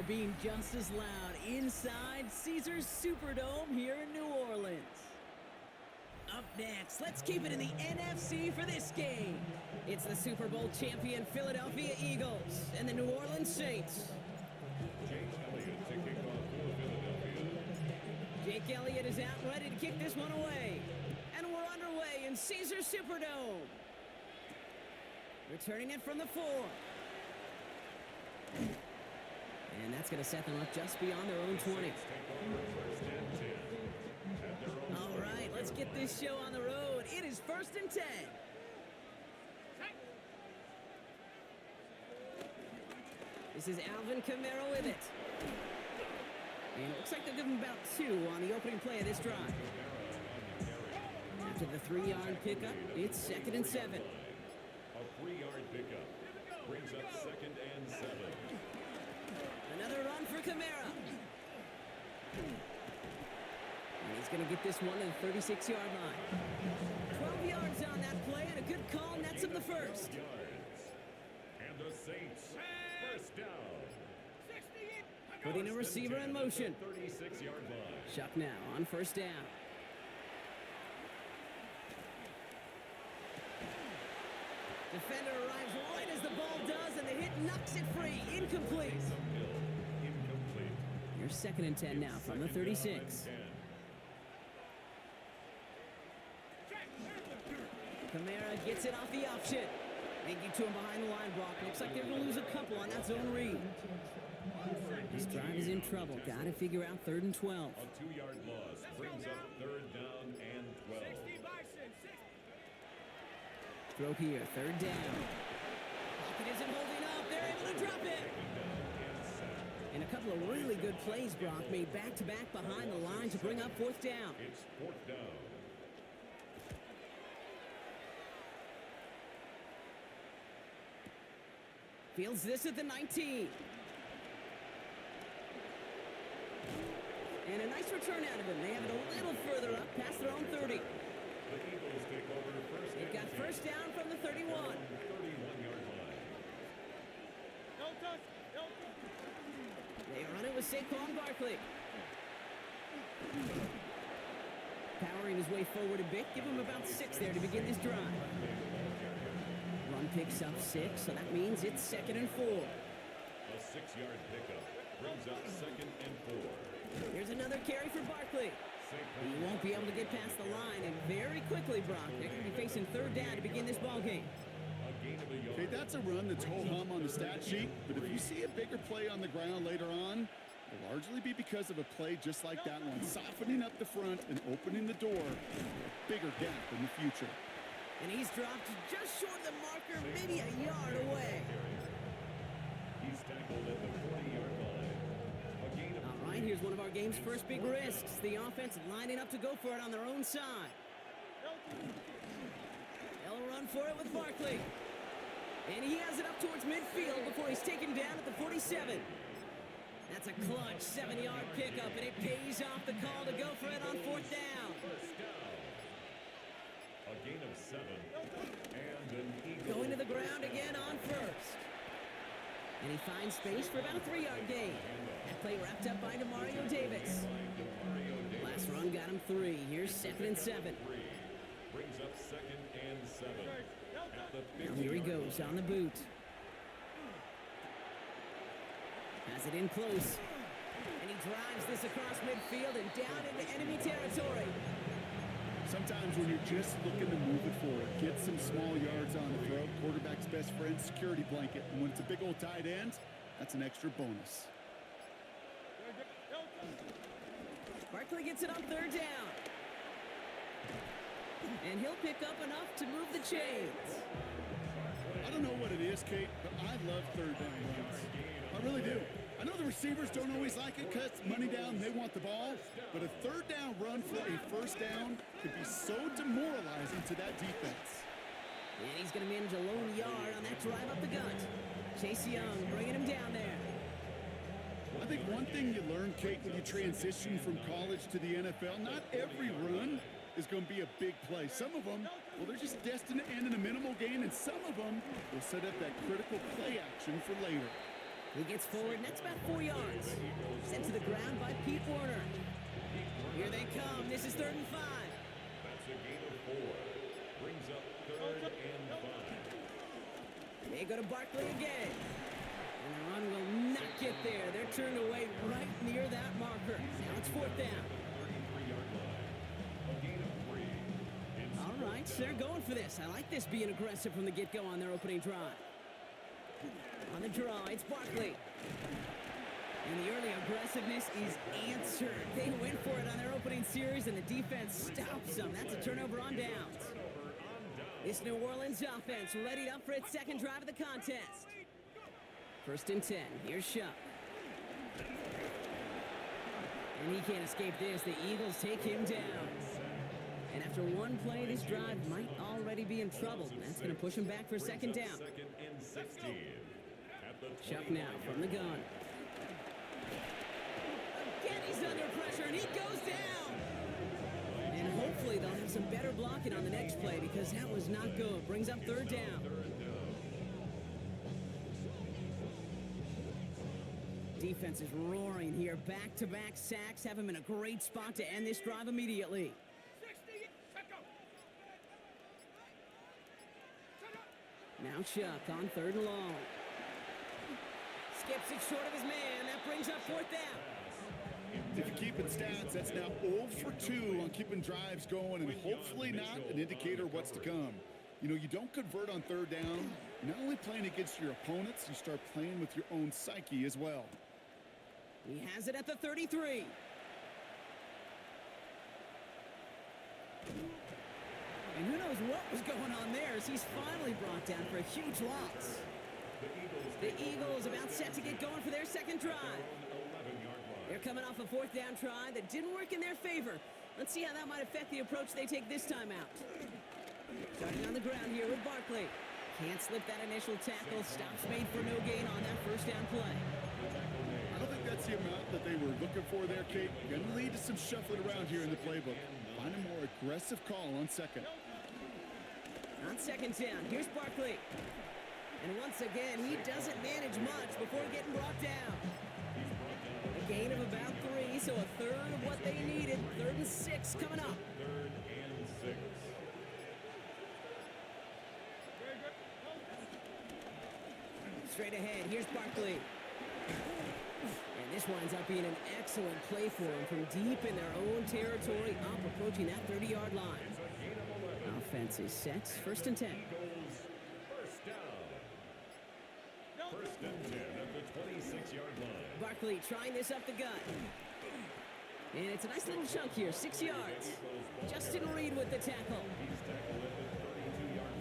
are being just as loud inside Caesars Superdome here in New Orleans. Up next, let's keep it in the NFC for this game. It's the Super Bowl champion Philadelphia Eagles and the New Orleans Saints. Jake Elliott is out ready to kick this one away. And we're underway in Caesars Superdome. Returning it from the 4. And that's going to set them up just beyond their own 20. All right, let's get this show on the road. It is 1st and 10. This is Alvin Kamara with it. And it looks like they'll give him about 2 on the opening play of this drive. After the 3-yard pickup, it's 2nd and 7. A 3-yard pickup brings up 2nd and 7. Another run for Kamara. And he's going to get this one to the 36-yard line. 12 yards on that play, and a good call nets him the first. And the Saints, first down. Putting a receiver in motion. 36-yard line. Chuck now on first down. Defender arrives right as the ball does, and the hit knocks it free. Incomplete. Here's 2nd and 10 now from the 36. Kamara gets it off the option. They get to him behind the line, Brock. Looks like they're going to lose a couple on that zone read. This drive is in trouble. Got to figure out 3rd and 12. A 2-yard loss brings up 3rd down and 12. Throw here, 3rd down. Pocket isn't holding up. They're able to drop it. And a couple of really good plays, Brock, made back-to-back behind the line to bring up 4th down. It's 4th down. Fields this at the 19. And a nice return out of him. They have it a little further up, past their own 30. The Eagles take over first. They've got first down from the 31. 31-yard line. They run it with Saquon Barkley. Powering his way forward a bit. Give him about 6 there to begin this drive. Run picks up 6, so that means it's 2nd and 4. A 6-yard pickup brings up 2nd and 4. Here's another carry for Barkley. He won't be able to get past the line, and very quickly, Brock, they're going to be facing 3rd down to begin this ball game. Okay, that's a run that's ho-hum on the stat sheet, but if you see a bigger play on the ground later on, it'll largely be because of a play just like that one, softening up the front and opening the door, a bigger gap in the future. And he's dropped just short of the marker, maybe a yard away. He's tackled at the 40-yard line. All right, here's one of our game's first big risks. The offense lining up to go for it on their own side. They'll run for it with Barkley. And he has it up towards midfield before he's taken down at the 47. That's a clutch 7-yard pickup, and it pays off the call to go for it on 4th down. A gain of 7. And an Eagle. Going to the ground again on first. And he finds space for about a 3-yard gain. That play wrapped up by Demario Davis. Last run got him 3. Here's 2nd and 7. Brings up 2nd and 7. Now here he goes on the boot. Has it in close. And he drives this across midfield and down into enemy territory. Sometimes when you're just looking to move it forward, get some small yards on the throw, quarterback's best friend, security blanket. And when it's a big old tight end, that's an extra bonus. Barkley gets it on 3rd down. And he'll pick up enough to move the chains. I don't know what it is, Kate, but I love 3rd down runs. I really do. I know the receivers don't always like it because it's money down and they want the ball, but a 3rd down run for a 1st down could be so demoralizing to that defense. And he's going to manage a lone yard on that drive up the gut. Chase Young bringing him down there. I think one thing you learn, Kate, when you transition from college to the NFL, not every run is going to be a big play. Some of them, well, they're just destined to end in a minimal gain, and some of them will set up that critical play action for later. He gets forward, and that's about 4 yards. Sent to the ground by Pete Warner. Here they come. This is 3rd and 5. That's a gain of 4. Brings up 3rd and 5. They go to Barkley again. And the run will not get there. They're turned away right near that marker. Now it's 4th down. 33-yard line. A gain of 3. All right, so they're going for this. I like this being aggressive from the get-go on their opening drive. On the draw, it's Barkley. And the early aggressiveness is answered. They went for it on their opening series, and the defense stops them. That's a turnover on downs. This New Orleans offense readied up for its second drive of the contest. 1st and 10. Here's Shuck. And he can't escape this. The Eagles take him down. And after one play, this drive might already be in trouble. That's going to push him back for 2nd down. 2nd and 16. Shuck now from the gun. Again, he's under pressure, and he goes down. And hopefully they'll have some better blocking on the next play because that was not good. Brings up 3rd down. Defense is roaring here. Back-to-back sacks have him in a great spot to end this drive immediately. Now Shuck on 3rd and long. Skips it short of his man. That brings up 4th down. If you're keeping stats, that's now 0 for 2 on keeping drives going, and hopefully not an indicator of what's to come. You know, you don't convert on 3rd down. You're not only playing against your opponents, you start playing with your own psyche as well. He has it at the 33. And who knows what was going on there as he's finally brought down for a huge loss. The Eagles about set to get going for their second drive. They're coming off a 4th down try that didn't work in their favor. Let's see how that might affect the approach they take this time out. Starting on the ground here with Barkley. Can't slip that initial tackle. Stops made for no gain on that 1st down play. I don't think that's the amount that they were looking for there, Kate. Going to lead to some shuffling around here in the playbook. Find a more aggressive call on 2nd. On 2nd down, here's Barkley. And once again, he doesn't manage much before getting brought down. A gain of about 3, so a 3rd of what they needed. 3rd and 6 coming up. 3rd and 6. Straight ahead, here's Barkley. And this winds up being an excellent play for him from deep in their own territory, up approaching that 30-yard line. Offense is set. 1st and 10. First down. 1st and 10 at the 26-yard line. Barkley trying this up the gut. And it's a nice little chunk here, 6 yards. Justin Reed with the tackle.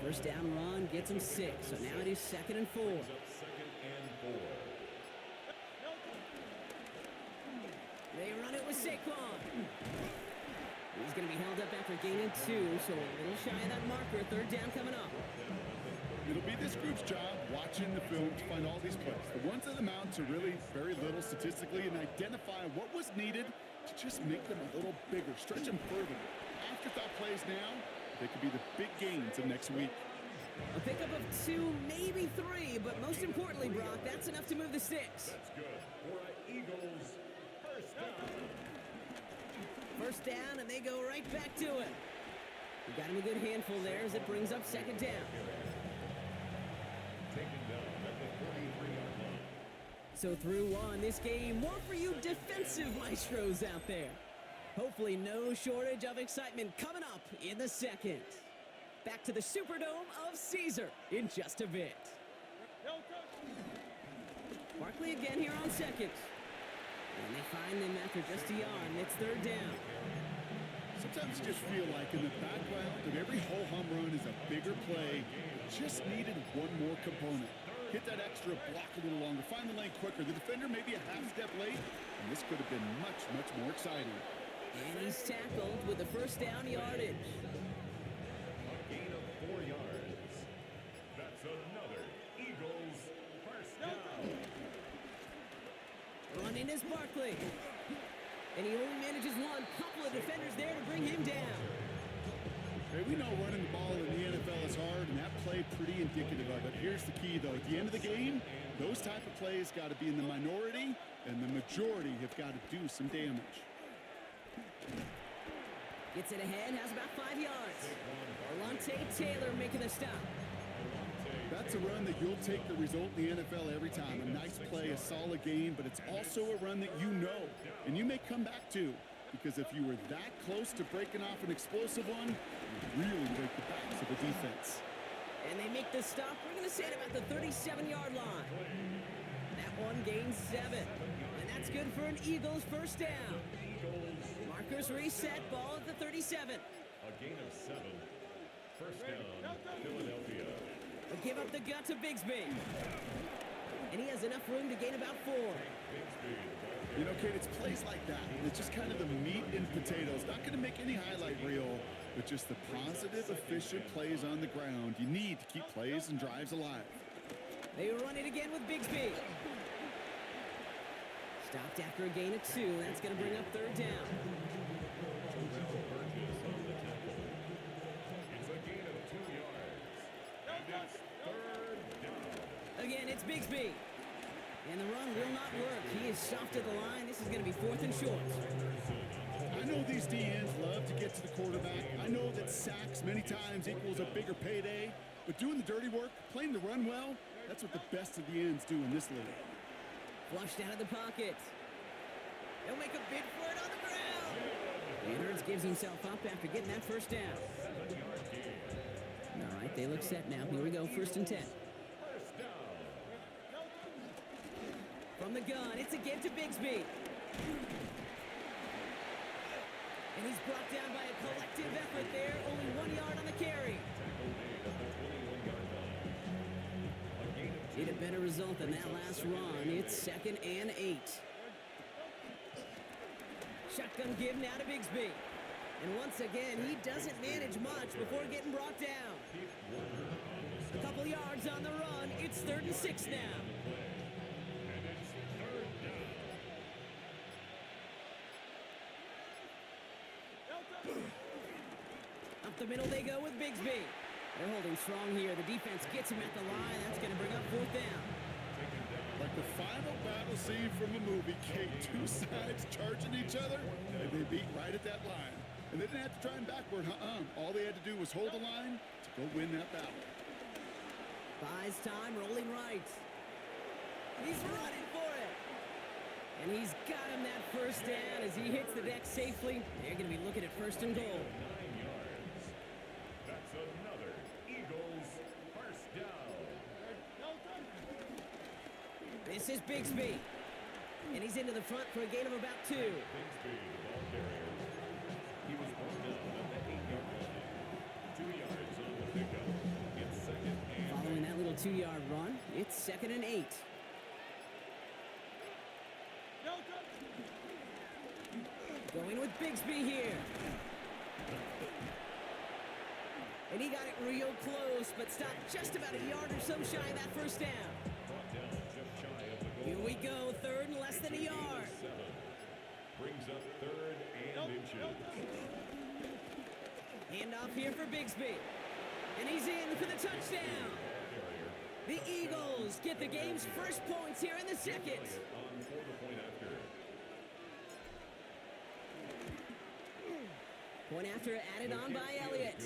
1st down run gets him 6. So now it is 2nd and 4. 2nd and 4. They run it with Saquon. He's going to be held up after gaining 2, so a little shy of that marker. 3rd down coming up. It'll be this group's job watching the film to find all these plays. The ones that amount to really very little statistically and identify what was needed to just make them a little bigger, stretch them further. Afterthought plays now, they could be the big gains of next week. A pickup of 2, maybe 3, but most importantly, Brock, that's enough to move the 6. That's good for an Eagles first down. 1st down, and they go right back to it. We got him a good handful there as it brings up 2nd down. Taken down at the 43-yard line. So through 1, this game, more for you defensive maestros out there. Hopefully no shortage of excitement coming up in the 2nd. Back to the Superdome of Caesar in just a bit. Barkley again here on 2nd. And they find them after just a yard, and it's 3rd down. Sometimes you just feel like in the background of every ho-hum run is a bigger play. Just needed one more component. Hit that extra block a little longer, find the lane quicker. The defender maybe a half step late, and this could have been much, much more exciting. And he's tackled with the 1st down yardage. A gain of 4 yards. That's another Eagles first down. Running is Barkley. And he only manages one. Couple of defenders there to bring him down. Hey, we know running the ball in the NFL is hard, and that play pretty indicative of it. Here's the key, though. At the end of the game, those type of plays got to be in the minority, and the majority have got to do some damage. Gets it ahead, has about 5 yards. Alontae Taylor making the stop. That's a run that you'll take the result in the NFL every time. A nice play, a solid game, but it's also a run that you know, and you may come back to. Because if you were that close to breaking off an explosive one, you'd really break the backs of the defense. And they make the stop. We're going to say it about the 37-yard line. That one gains 7. And that's good for an Eagles first down. Markers reset, ball at the 37. A gain of 7. First down, Philadelphia. They'll give up the gut to Bigsby. And he has enough room to gain about 4. You know, Kate, it's plays like that. It's just kind of the meat and potatoes. Not going to make any highlight reel, but just the positive, efficient plays on the ground. You need to keep plays and drives alive. They run it again with Bigsby. Stopped after a gain of 2. That's going to bring up 3rd down. It's a gain of 2 yards. And it's 3rd down. Again, it's Bigsby. And the run will not work. He is soft at the line. This is going to be 4th and short. I know these DNs love to get to the quarterback. I know that sacks many times equals a bigger payday. But doing the dirty work, playing the run well, that's what the best of the ends do in this league. Flushed out of the pocket. He'll make a bid for it on the ground. And Hurts gives himself up after getting that first down. All right, they look set now. Here we go, 1st and 10. From the gun, it's a give to Bigsby. And he's brought down by a collective effort there. Only 1 yard on the carry. Need a better result than that last run. It's 2nd and 8. Shotgun give now to Bigsby. And once again, he doesn't manage much before getting brought down. A couple yards on the run. It's 3rd and 6 now. Up the middle they go with Bigsby. They're holding strong here. The defense gets him at the line. That's going to bring up 4th down. Like the final battle scene from a movie, Kate, 2 sides charging each other, and they beat right at that line. And they didn't have to try him backward, All they had to do was hold the line to go win that battle. Buys time, rolling right. He's running for it. And he's got him that first down as he hits the deck safely. They're going to be looking at 1st and goal. 9 yards. That's another Eagles first down. This is Bigsby. And he's into the front for a gain of about 2. Bigsby, the ball carrier. He was brought down at the 8-yard line. 2 yards on the pickup. It's 2nd and Following that little 2-yard run, it's 2nd and 8. Going with Bigsby here. And he got it real close, but stopped just about a yard or so shy of that first down. brought down just shy of the goal. Here we go, 3rd and less than a yard. 7. Brings up 3rd and inches. Handoff here for Bigsby. And he's in for the touchdown. The Eagles get the game's first points here in the 2nd. On for the point after. Point after added on by Elliott.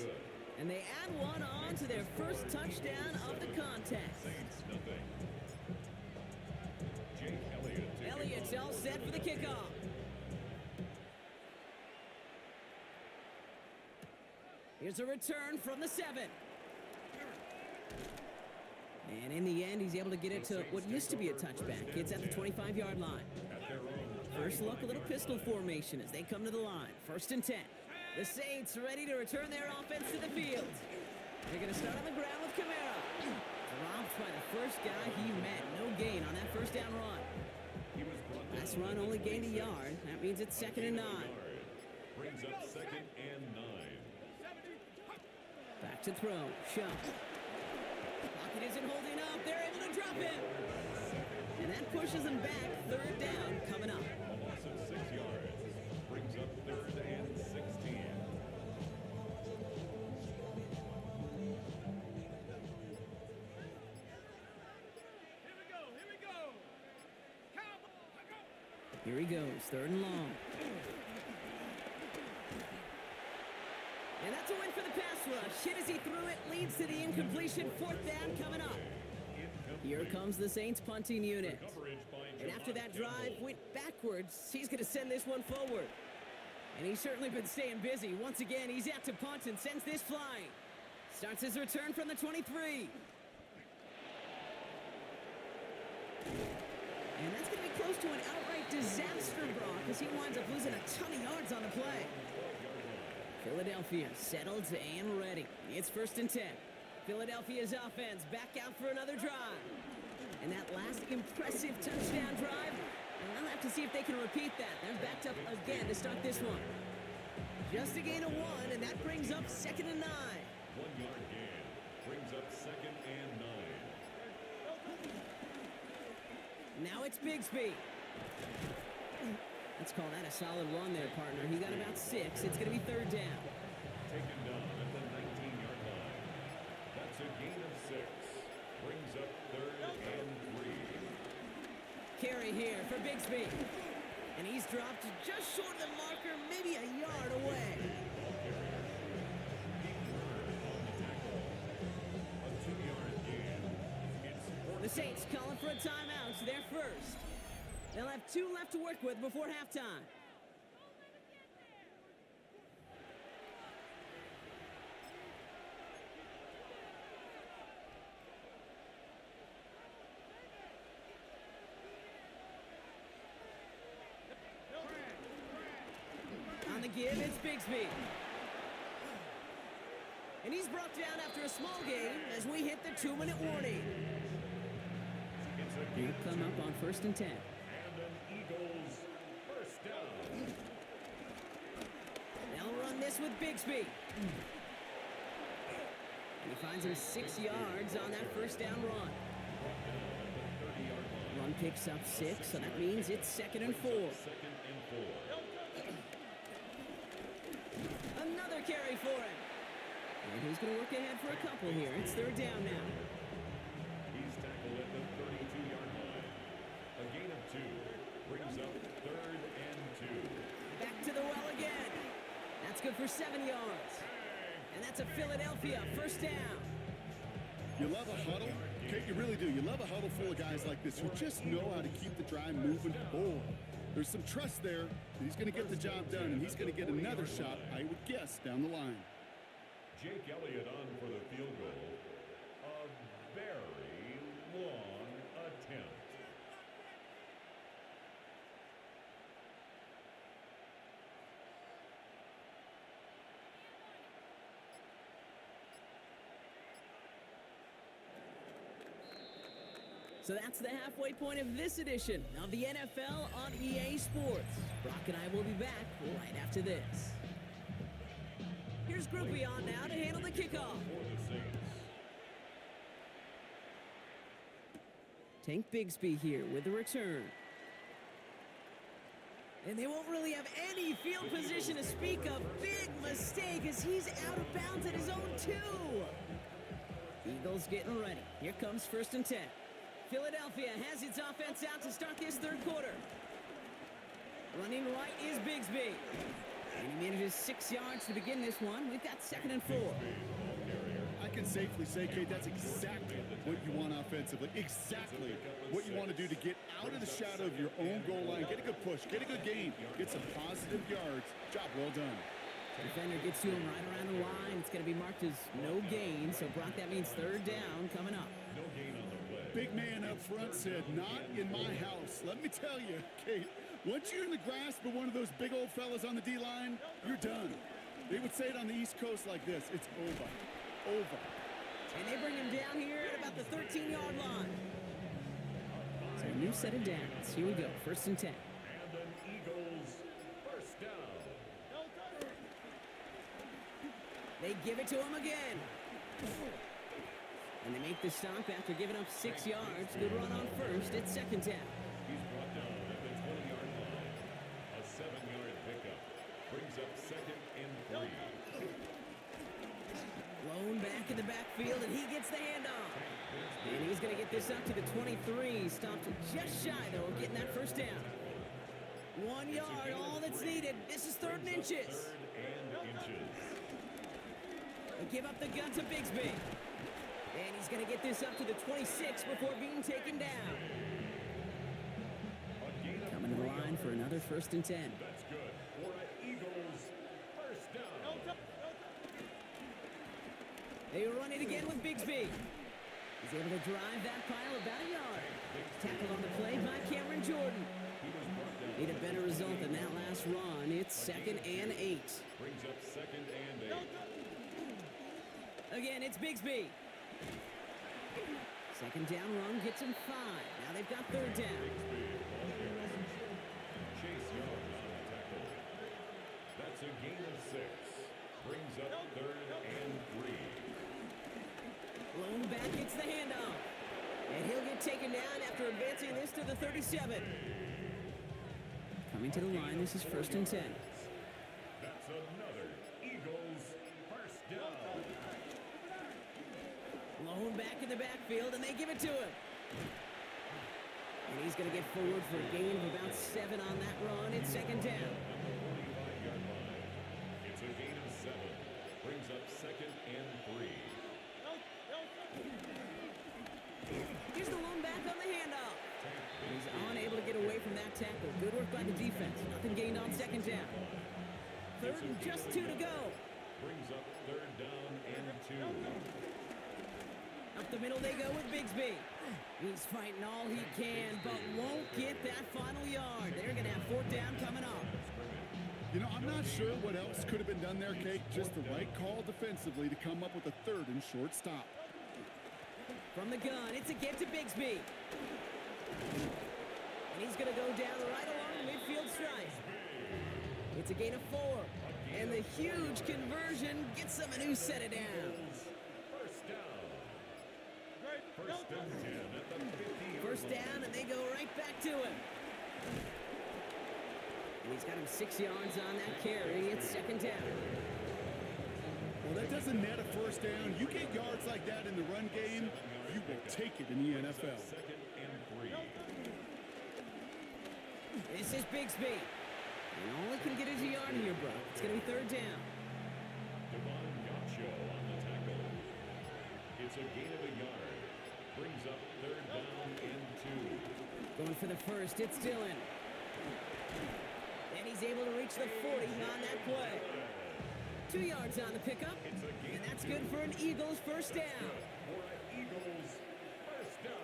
And they add one on to their first touchdown of the contest. Saints nothing. Jake Elliott. Elliott's all set for the kickoff. Here's a return from the 7. And in the end, he's able to get it to what used to be a touchback. It's at the 25-yard line. First look, a little pistol formation as they come to the line. 1st and 10. The Saints ready to return their offense to the field. They're going to start on the ground with Kamara. Dropped by the first guy he met. No gain on that first down run. Last run only gained a yard. That means it's 2nd and 9. Brings up 2nd and 9. Back to throw. Shot. Pocket isn't holding up. They're able to drop him. And that pushes them back. 3rd down coming up. A loss of 6 yards. Brings up 3rd and 16. Here he goes, 3rd and long. And that's a win for the pass rush. Hit as he threw it, leads to the incompletion. 4th down coming up. Here comes the Saints punting unit. And after that drive went backwards, he's going to send this one forward. And he's certainly been staying busy. Once again, he's out to punt and sends this flying. Starts his return from the 23. And that's going to be close to an outright disaster, Brock, as he winds up losing a ton of yards on the play. Philadelphia settled and ready. It's 1st and 10. Philadelphia's offense back out for another drive. And that last impressive touchdown drive, I'll have to see if they can repeat that. They're backed up again to start this one. Just a gain of 1, and that brings up 2nd and 9. 1-yard gain brings up 2nd and 9. Now it's Bigsby. Let's call that a solid run there, partner. He got about 6. It's going to be 3rd down. Taken down at the 19-yard line. That's a gain of 6. Brings up 3rd and 3. Carry here for Bigsby. And he's dropped just short of the marker, maybe a yard away. A 2-yard gain. The Saints calling for a timeout, so they're first. They'll have 2 left to work with before halftime. On the give, it's Bigsby. And he's brought down after a small gain as we hit the 2-minute warning. Here come up on 1st and 10. And an Eagles first down. They'll run this with Bigsby. And he finds him 6 yards on that 1st down run. Run picks up 6, so that means it's 2nd and 4. 2nd and 4. Another carry for him. And he's going to work ahead for a couple here. It's 3rd down now. He's tackled at the 32-yard line. A gain of 2 brings up 3rd and 2. Back to the well again. That's good for 7 yards. And that's a Philadelphia 1st down. You love a huddle? Kate, you really do. You love a huddle full of guys like this who just know how to keep the drive moving forward. There's some trust there that he's going to get the job done, and he's going to get another shot, I would guess, down the line. Jake Elliott on for the field goal. A very long attempt. So that's the halfway point of this edition of the NFL on EA Sports. Brock and I will be back right after this. Here's Groupie on now to handle the kickoff. For the Saints. Tank Bigsby here with the return. And they won't really have any field position to speak of. Big mistake as he's out of bounds at his own 2. Eagles getting ready. Here comes 1st and 10. Philadelphia has its offense out to start this 3rd quarter. Running right is Bigsby. And he manages 6 yards to begin this one. We've got 2nd and 4. I can safely say, Kate, that's exactly what you want offensively. Exactly what you want to do to get out of the shadow of your own goal line. Get a good push. Get a good gain. Get some positive yards. Job well done. Defender gets to him right around the line. It's going to be marked as no gain. So, Brock, that means 3rd down coming up. No gain on the play. Big man up front said, not in my house. Let me tell you, Kate, once you're in the grasp of one of those big old fellas on the D-line, you're done. They would say it on the East Coast like this. It's over. Over. And they bring him down here at about the 13-yard line. So a new set of downs. Here we go. 1st and 10. And an Eagles first down. They give it to him again. And they make the stop after giving up 6 yards. Good run on 1st. It's 2nd down. He's brought down at the 20-yard line. A 7-yard pickup brings up 2nd and 3. Blown back in the backfield, and he gets the handoff. And he's going to get this up to the 23. Stopped just shy, though, of getting that 1st down. 1 yard, all that's needed. This is third and inches. Third and inches. They give up the gun to Bigsby. And he's going to get this up to the 26 before being taken down. Coming to the line for another 1st and 10. That's good. For an Eagles first down. They run it again with Bigsby. He's able to drive that pile about a yard. Tackled on the play by Cameron Jordan. Need a better result than that last run. It's 2nd and 8. Brings up 2nd and 8. Again, it's Bigsby. 2nd down run gets him 5. Now they've got 3rd down. Chase Young on the tackle. That's a gain of 6. Brings up 3rd and 3. Lone back gets the handoff. And he'll get taken down after advancing this to the 37. Coming to the line, this is 1st and 10. That's another Eagles first down. Lone back in the backfield, and they give it to him. And he's going to get forward for a gain of about 7 on that run. It's 2nd down. On the 45-yard line. It's a gain of 7. Brings up 2nd and 3. Here's the lone back on the handoff. He's unable to get away from that tackle. Good work by the defense. Nothing gained on 2nd down. 3rd and just 2 to go. Brings up 3rd down and 2. Up the middle they go with Bigsby. He's fighting all he can, but won't get that final yard. They're going to have 4th down coming up. You know, I'm not sure what else could have been done there, Kate. Just the right call defensively to come up with a 3rd and short stop. From the gun, it's a get to Bigsby. And he's going to go down right along the midfield stripe. It's a gain of 4. And the huge conversion gets them a new set of downs. First down. First and 10 at the 50. First down, and they go right back to him. And he's got him 6 yards on that carry. It's 2nd down. Well, that doesn't net a 1st down. You get yards like that in the run game, you will take it in the NFL. 2nd and 3. This is Bigsby. And all he can get is a yard here, bro. It's going to be 3rd down. Devon Gacho on the tackle. It's a gain of a yard. Brings up 3rd down and 2. Going for the first, it's Dillon. And he's able to reach the 40 on that play. 2 yards on the pickup, and that's good for an Eagles first down. For an Eagles first down.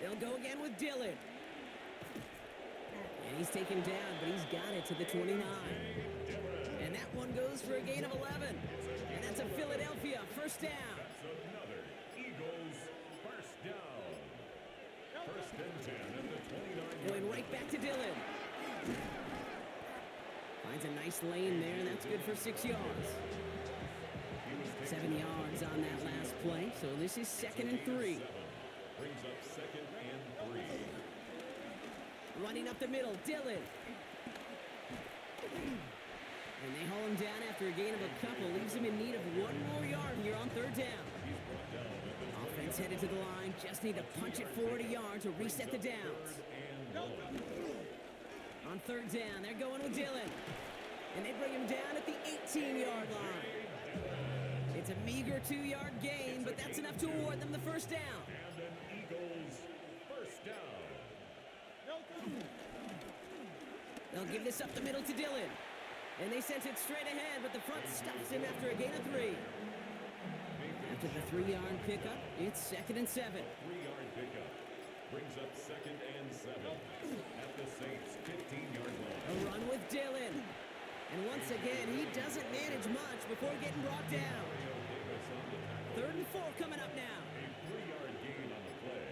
They'll go again with Dillon. And he's taken down, but he's got it to the 29. And that one goes for a gain of 11. And that's a Philadelphia first down. That's another Eagles first down. 1st and 10 at the 29. Going right back to Dillon. Finds a nice lane there, and that's good for 6 yards. 7 yards on that last play, so this is 2nd and 3. Brings up 2nd and 3. Running up the middle, Dillon. And they haul him down after a gain of a couple. Leaves him in need of 1 more yard here on 3rd down. Offense headed to the line. Just need to punch it forward a yard to reset the downs. On 3rd down, they're going with Dillon. And they bring him down at the 18-yard line. It's a meager 2-yard gain, but that's enough to award them the first down. And an Eagles first down. They'll give this up the middle to Dillon. And they sent it straight ahead, but the front stops him after a gain of 3. After the 3-yard pickup, it's 2nd and 7. 3-yard pickup. Brings up 2nd and 7. At the Saints' 15-yard line. A run with Dillon. And once again, he doesn't manage much before getting brought down. 3rd and 4 coming up now. A 3-yard gain on the play.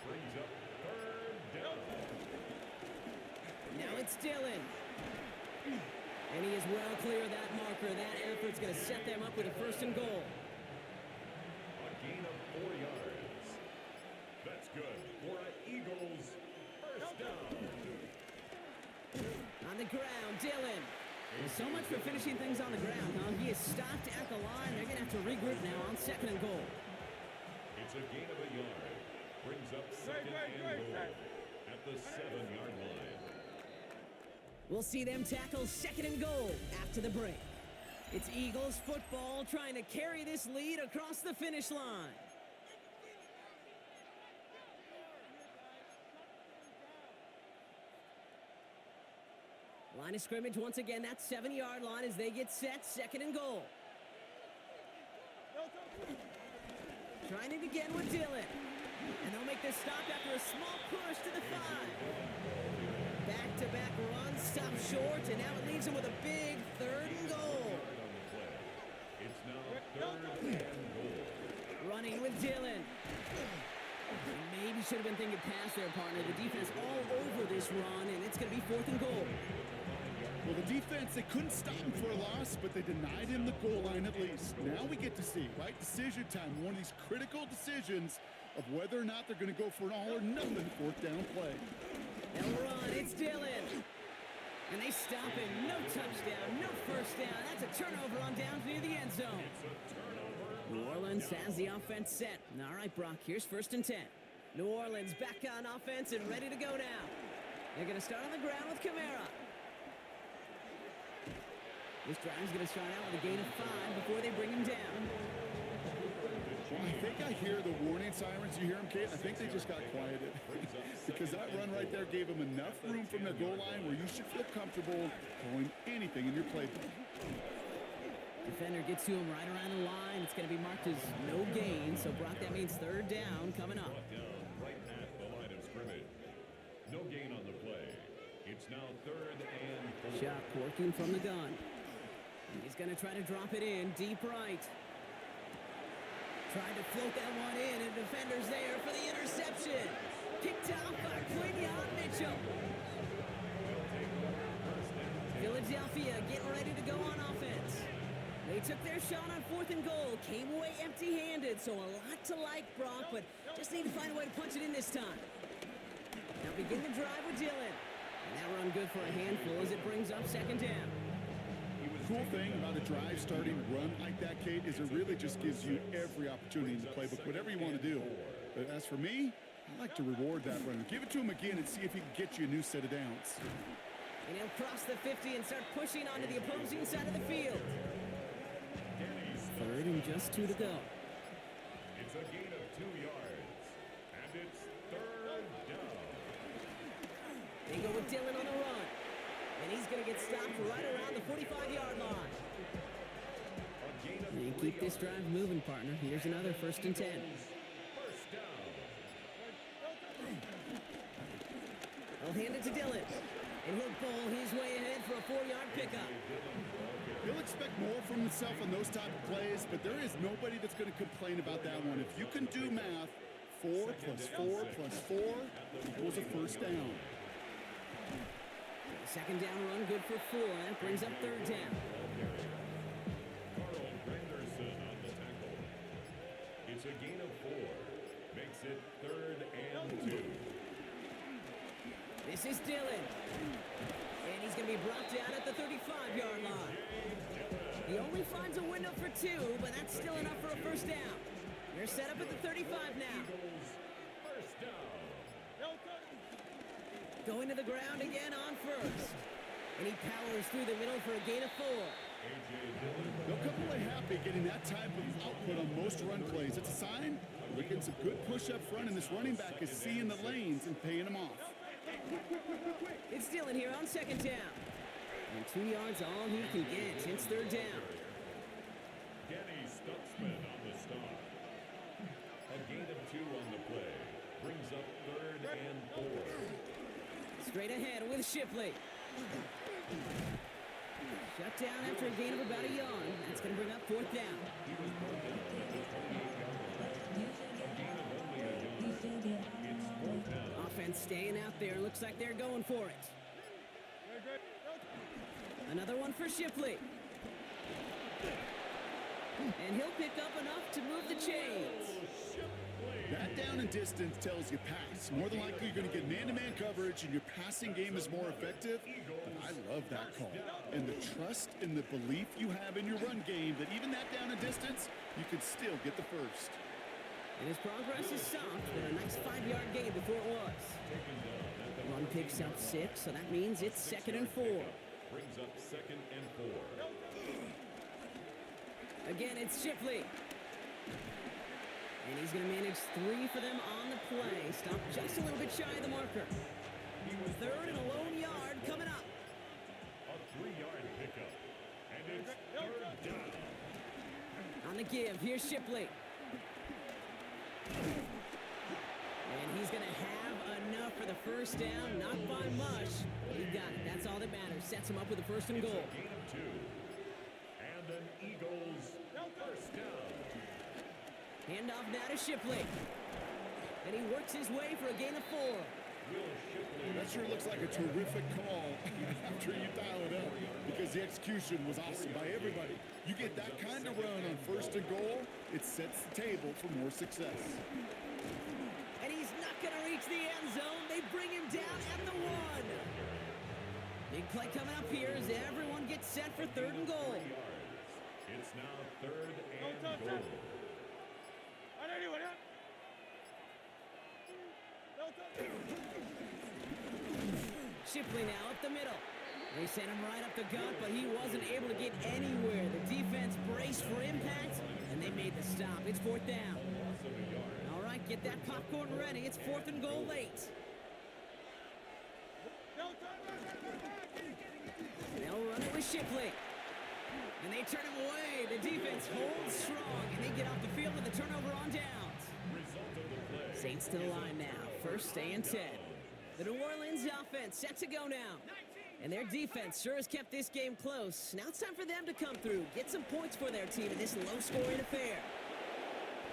Brings up 3rd down. Now it's Dillon. And he is well clear of that marker. That effort's going to set them up with a 1st and goal. A gain of 4 yards. That's good for an Eagles first down. On the ground, Dillon. Well, so much for finishing things on the ground, huh? He is stopped at the line. They're going to have to regroup now on 2nd and goal. It's a gain of a yard. Brings up 2nd and goal. at the 7-yard line. We'll see them tackle second and goal after the break. It's Eagles football trying to carry this lead across the finish line. Line of scrimmage once again, that 7-yard line as they get set, second and goal. Trying it again with Dillon. And they'll make this stop after a small push to the 5. Back-to-back runs, stop short, and now it leaves them with a big third and goal. It's now 3rd and goal. Running with Dillon. Maybe should have been thinking pass there, partner. The defense all over this run, and it's going to be 4th and goal. Well, the defense, they couldn't stop him for a loss, but they denied him the goal line at least. Now we get to see, right? Decision time, one of these critical decisions of whether or not they're going to go for an all-or-nothing 4th down play. They'll run. It's Dillon. And they stop him. No touchdown, no first down. That's a turnover on downs near the end zone. New Orleans has the offense set. All right, Brock, here's 1st and 10. New Orleans back on offense and ready to go now. They're going to start on the ground with Kamara. This drive's going to start out with a gain of 5 before they bring him down. Well, I think I hear the warning sirens. You hear them, Kate? I think they just got quieted. Because that run right there gave them enough room from their goal line where you should feel comfortable throwing anything in your playbook. Defender gets to him right around the line. It's going to be marked as no gain. So, Brock, that means 3rd down coming up. Right at the line of scrimmage. No gain on the play. It's now 3rd and 4. Shock working from the gun. He's going to try to drop it in deep right. Tried to float that one in, and defender's there for the interception. Picked off by Quinion Mitchell. Philadelphia getting ready to go on offense. They took their shot on 4th and goal, came away empty-handed, so a lot to like, Brock, but just need to find a way to punch it in this time. Now begin the drive with Dillon. And that run good for a handful as it brings up 2nd down. The cool thing about a drive starting run like that, Kate, is it really just gives you every opportunity in the playbook, whatever you want to do. But as for me, I like to reward that runner. Give it to him again and see if he can get you a new set of downs. And he'll cross the 50 and start pushing onto the opposing side of the field. 3rd and just 2 to go. It's a gain of 2 yards. And it's 3rd down. They go with Dillon on the run. And he's going to get stopped right around the 45-yard line. And keep this drive moving, partner. Here's another 1st and 10. First down. They'll hand it to Dillon. And he'll bowl his way ahead for a 4-yard pickup. He'll expect more from himself on those type of plays, but there is nobody that's going to complain about that one. If you can do math, 4 plus 4 plus 4 equals a 1st down. 2nd down run good for 4. That brings up 3rd down. Carl Granderson on the tackle. It's a gain of 4. Makes it 3rd and 2. This is Dillon. And he's going to be brought down at the 35-yard line. He only finds a window for 2, but that's still enough for a 1st down. They're set up at the 35 now. First down. Going to the ground again on 1st. And he powers through the middle for a gain of 4. They'll come away happy getting that type of output on most run plays. It's a sign they're getting some good push up front, and this running back is seeing the lanes and paying them off. It's Dillon here on 2nd down. And 2 yards all he can get. It's 3rd down. Danny Stutzman on the stop. A gain of 2 on the play. Brings up 3rd and 4. Straight ahead with Shipley. Shut down after a gain of about a yard. That's going to bring up 4th down. He was brought down at the 28-yard line. A gain of only a yard. It's 4th down. Offense staying out there. Looks like they're going for it. Another one for Shipley. And he'll pick up enough to move the chains. That down and distance tells you pass. More than likely, you're going to get man-to-man coverage, and your passing game is more effective. But I love that call. And the trust and the belief you have in your run game that even that down and distance, you could still get the 1st. And his progress is stopped with a nice 5-yard gain before it was. Taken down. picks up 6, so that means it's 2nd and 4. Brings up 2nd and 4. Again, it's Shipley. And he's going to manage 3 for them on the play. Stop just a little bit shy of the marker. 3rd and a lone yard coming up. A 3-yard pickup. And it's 3rd down. On the give, here's Shipley. And he's going to have enough for the first down. Not by much, but he got it. That's all that matters. Sets him up with a 1st and goal. Gain of 2. And an Eagles first down. Handoff now to Shipley. And he works his way for a gain of 4. That sure looks like a terrific call after you dial it up, because the execution was awesome by everybody. You get that kind of run on 1st and goal, it sets the table for more success. And he's not going to reach the end zone. They bring him down at the 1. Big play coming up here as everyone gets set for 3rd and goal. It's now 3rd and goal. Shipley now up the middle. They sent him right up the gut, but he wasn't able to get anywhere. The defense braced for impact, and they made the stop. It's 4th down. All right, get that popcorn ready. It's 4th and goal late. They'll run it with Shipley. And they turn him away. The defense holds strong, and they get off the field with a turnover on downs. Saints to the line now. 1st and 10. The New Orleans offense set to go now. And their defense sure has kept this game close. Now it's time for them to come through, get some points for their team in this low-scoring affair.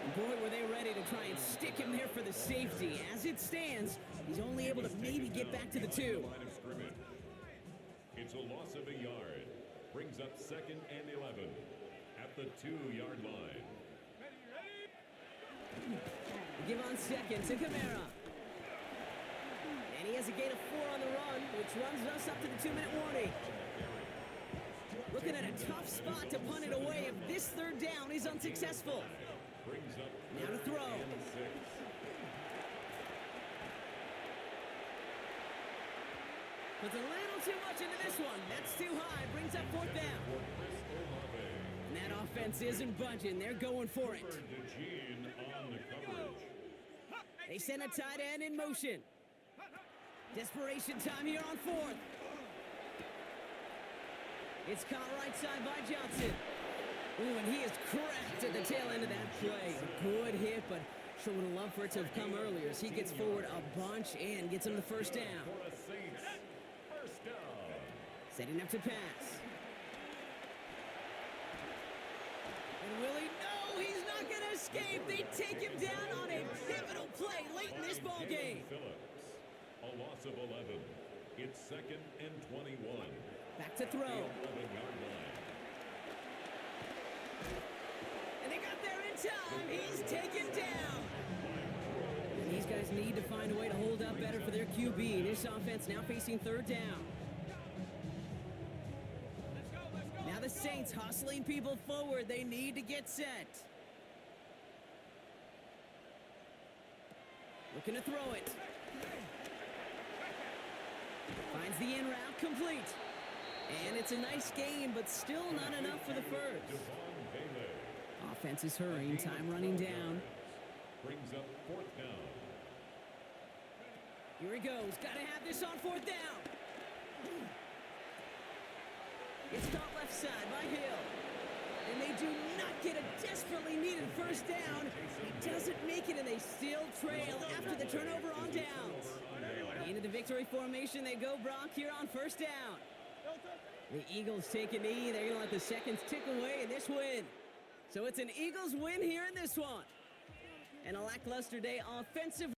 And boy, were they ready to try and stick him there for the safety. As it stands, he's only able to maybe get back to the 2. It's a loss of a yard. Brings up 2nd and 11 at the 2-yard line. They give on 2nd to Kamara. And he has a gain of 4 on the run, which runs us up to the 2-minute warning. Looking at a tough spot to punt it away if this 3rd down is unsuccessful. Now to throw. Puts a little too much into this one. That's too high. Brings up 4th down. And that offense isn't budging. They're going for it. They send a tight end in motion. Desperation time here on 4th. It's caught right side by Johnson. Ooh, and he is cracked at the tail end of that play. A good hit, but sure would have loved for it to have come earlier as he gets forward a bunch and gets him the 1st down. Setting up to pass. And will he? No, he's not going to escape. They take him down on a pivotal play late in this ball game. A loss of 11. It's 2nd and 21. Back to throw. And they got there in time. He's taken down. And these guys need to find a way to hold up better for their QB. This offense now facing 3rd down. Now the Saints hustling people forward. They need to get set. Looking to throw it. Finds the in route complete. And it's a nice game, but still not enough for the 1st. Offense is hurrying. Time running down. Brings up 4th down. Here he goes. Got to have this on 4th down. It's caught left side by Hill. And they do not get a desperately needed 1st down. He doesn't make it, and they still trail after the turnover on downs. Into the victory formation they go, Brock, here on 1st down. The Eagles take a knee. They're going to let the seconds tick away in this win. So it's an Eagles win here in this one. And a lackluster day offensive.